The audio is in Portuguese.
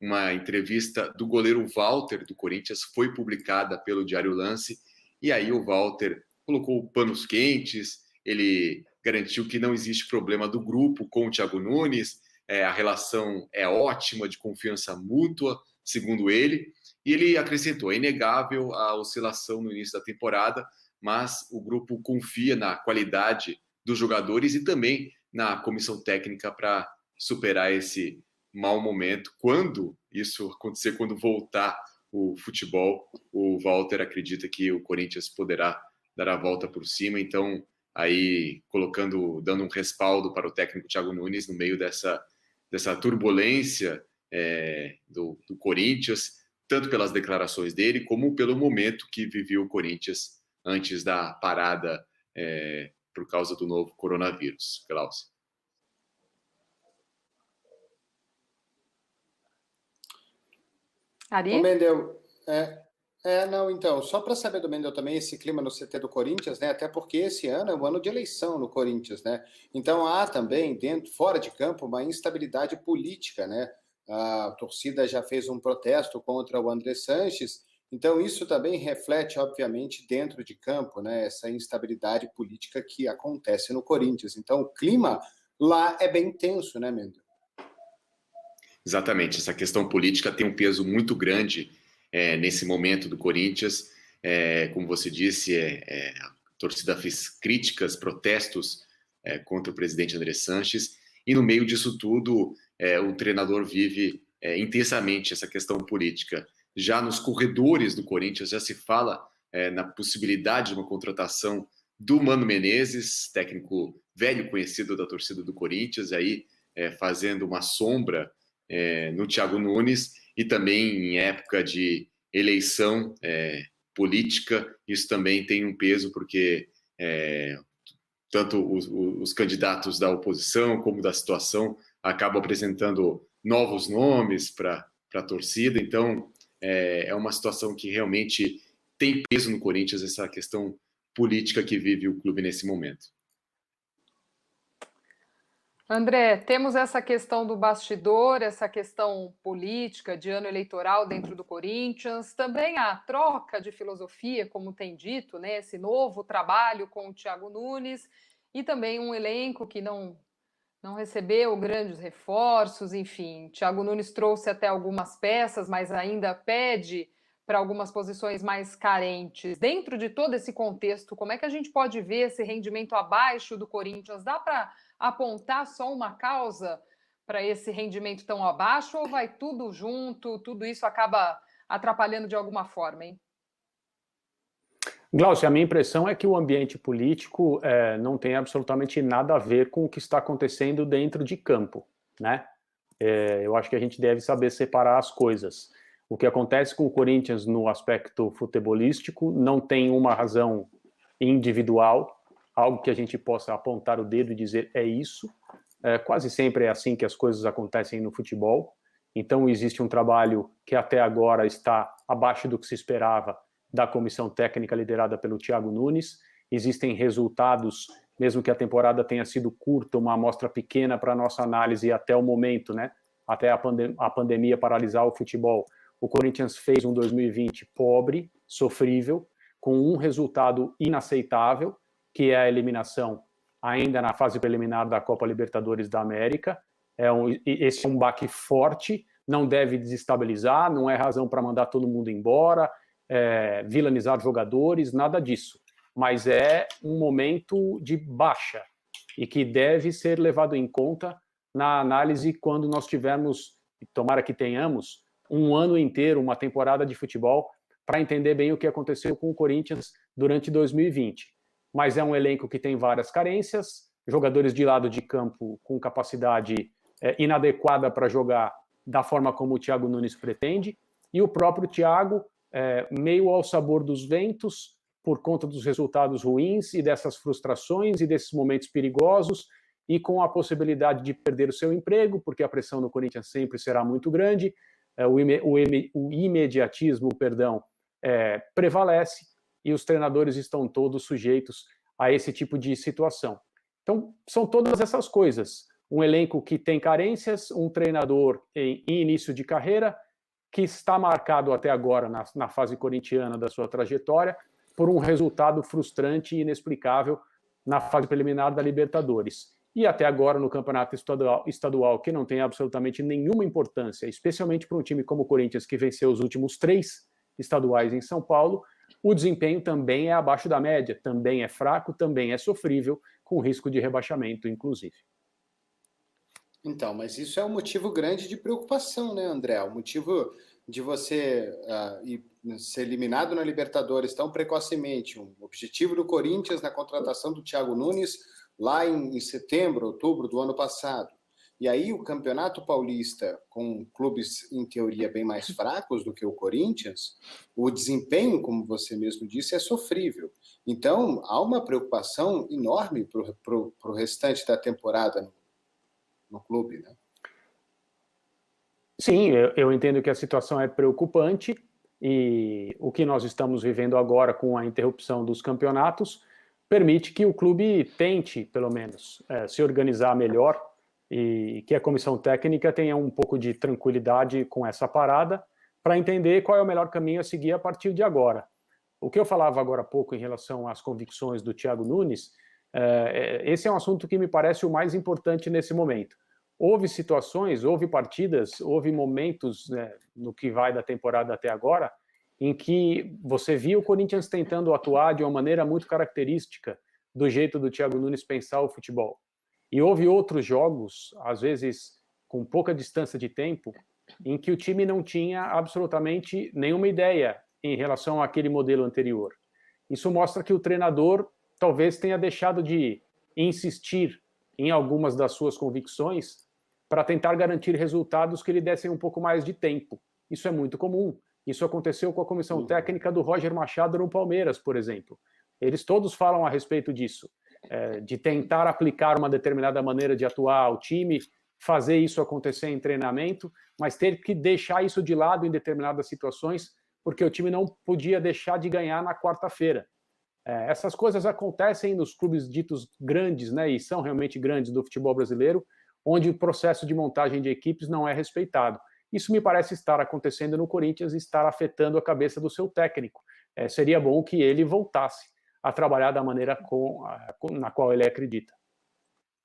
uma entrevista do goleiro Walter, do Corinthians, foi publicada pelo Diário Lance, e aí o Walter colocou panos quentes, ele garantiu que não existe problema do grupo com o Thiago Nunes, a relação é ótima, de confiança mútua, segundo ele, e ele acrescentou, é inegável a oscilação no início da temporada, mas o grupo confia na qualidade dos jogadores e também na comissão técnica para superar esse mau momento. Quando isso acontecer, quando voltar o futebol, o Walter acredita que o Corinthians poderá dar a volta por cima, então aí dando um respaldo para o técnico Thiago Nunes no meio dessa turbulência do Corinthians, tanto pelas declarações dele, como pelo momento que vivia o Corinthians antes da parada por causa do novo coronavírus. Glaucio. Ari? O Mendel, então, só para saber do Mendel também, esse clima no CT do Corinthians, né? Até porque esse ano é um ano de eleição no Corinthians, né? Então há também, fora de campo, uma instabilidade política, né? A torcida já fez um protesto contra o André Sanches, então isso também reflete, obviamente, dentro de campo, né? Essa instabilidade política que acontece no Corinthians. Então o clima lá é bem tenso, né, Mendel? Exatamente, essa questão política tem um peso muito grande nesse momento do Corinthians. Como você disse, a torcida fez críticas, protestos contra o presidente André Sanches, e no meio disso tudo, o treinador vive intensamente essa questão política. Já nos corredores do Corinthians já se fala na possibilidade de uma contratação do Mano Menezes, técnico velho conhecido da torcida do Corinthians, aí fazendo uma sombra no Thiago Nunes, e também em época de eleição política, isso também tem um peso, porque tanto os candidatos da oposição como da situação acabam apresentando novos nomes para a torcida, então é uma situação que realmente tem peso no Corinthians, essa questão política que vive o clube nesse momento. André, temos essa questão do bastidor, essa questão política de ano eleitoral dentro do Corinthians, também a troca de filosofia, como tem dito, né, esse novo trabalho com o Thiago Nunes, e também um elenco que não recebeu grandes reforços, enfim. Thiago Nunes trouxe até algumas peças, mas ainda pede para algumas posições mais carentes. Dentro de todo esse contexto, como é que a gente pode ver esse rendimento abaixo do Corinthians? Dá para apontar só uma causa para esse rendimento tão abaixo, ou vai tudo junto, tudo isso acaba atrapalhando de alguma forma, hein? Glaucio, a minha impressão é que o ambiente político não tem absolutamente nada a ver com o que está acontecendo dentro de campo, né? Eu acho que a gente deve saber separar as coisas. O que acontece com o Corinthians no aspecto futebolístico não tem uma razão individual, algo que a gente possa apontar o dedo e dizer é isso. Quase sempre é assim que as coisas acontecem no futebol. Então existe um trabalho que até agora está abaixo do que se esperava da comissão técnica liderada pelo Thiago Nunes. Existem resultados, mesmo que a temporada tenha sido curta, uma amostra pequena para a nossa análise até o momento, né? Até a pandemia paralisar o futebol. O Corinthians fez um 2020 pobre, sofrível, com um resultado inaceitável, que é a eliminação ainda na fase preliminar da Copa Libertadores da América. Esse é um baque forte, não deve desestabilizar, não é razão para mandar todo mundo embora, vilanizar jogadores, nada disso. Mas é um momento de baixa e que deve ser levado em conta na análise quando nós tivermos, tomara que tenhamos, um ano inteiro, uma temporada de futebol, para entender bem o que aconteceu com o Corinthians durante 2020. Mas é um elenco que tem várias carências, jogadores de lado de campo com capacidade inadequada para jogar da forma como o Thiago Nunes pretende, e o próprio Thiago, meio ao sabor dos ventos, por conta dos resultados ruins e dessas frustrações e desses momentos perigosos, e com a possibilidade de perder o seu emprego, porque a pressão no Corinthians sempre será muito grande, o imediatismo, prevalece, e os treinadores estão todos sujeitos a esse tipo de situação. Então, são todas essas coisas. um elenco que tem carências, um treinador em início de carreira, que está marcado até agora, na fase corintiana da sua trajetória, por um resultado frustrante e inexplicável na fase preliminar da Libertadores. E até agora no campeonato estadual, que não tem absolutamente nenhuma importância, especialmente para um time como o Corinthians, que venceu os últimos 3 estaduais em São Paulo, o desempenho também é abaixo da média, também é fraco, também é sofrível, com risco de rebaixamento, inclusive. Então, mas isso é um motivo grande de preocupação, né, André? O motivo de você ser eliminado na Libertadores tão precocemente, um objetivo do Corinthians na contratação do Thiago Nunes lá em setembro, outubro do ano passado. E aí o Campeonato Paulista, com clubes, em teoria, bem mais fracos do que o Corinthians, o desempenho, como você mesmo disse, é sofrível. Então, há uma preocupação enorme para o restante da temporada no clube, né? Sim, eu entendo que a situação é preocupante e o que nós estamos vivendo agora com a interrupção dos campeonatos permite que o clube tente, pelo menos, se organizar melhor e que a comissão técnica tenha um pouco de tranquilidade com essa parada para entender qual é o melhor caminho a seguir a partir de agora. O que eu falava agora há pouco em relação às convicções do Thiago Nunes, esse é um assunto que me parece o mais importante nesse momento. Houve situações, houve partidas, houve momentos, né, no que vai da temporada até agora, em que você via o Corinthians tentando atuar de uma maneira muito característica do jeito do Thiago Nunes pensar o futebol. E houve outros jogos, às vezes com pouca distância de tempo, em que o time não tinha absolutamente nenhuma ideia em relação àquele modelo anterior. Isso mostra que o treinador talvez tenha deixado de insistir em algumas das suas convicções para tentar garantir resultados que lhe dessem um pouco mais de tempo. Isso é muito comum. Isso aconteceu com a comissão técnica do Roger Machado no Palmeiras, por exemplo. Eles todos falam a respeito disso, de tentar aplicar uma determinada maneira de atuar ao time, fazer isso acontecer em treinamento, mas ter que deixar isso de lado em determinadas situações, porque o time não podia deixar de ganhar na quarta-feira. Essas coisas acontecem nos clubes ditos grandes, né, e são realmente grandes do futebol brasileiro, onde o processo de montagem de equipes não é respeitado. Isso me parece estar acontecendo no Corinthians e estar afetando a cabeça do seu técnico. Seria bom que ele voltasse a trabalhar da maneira na qual ele acredita.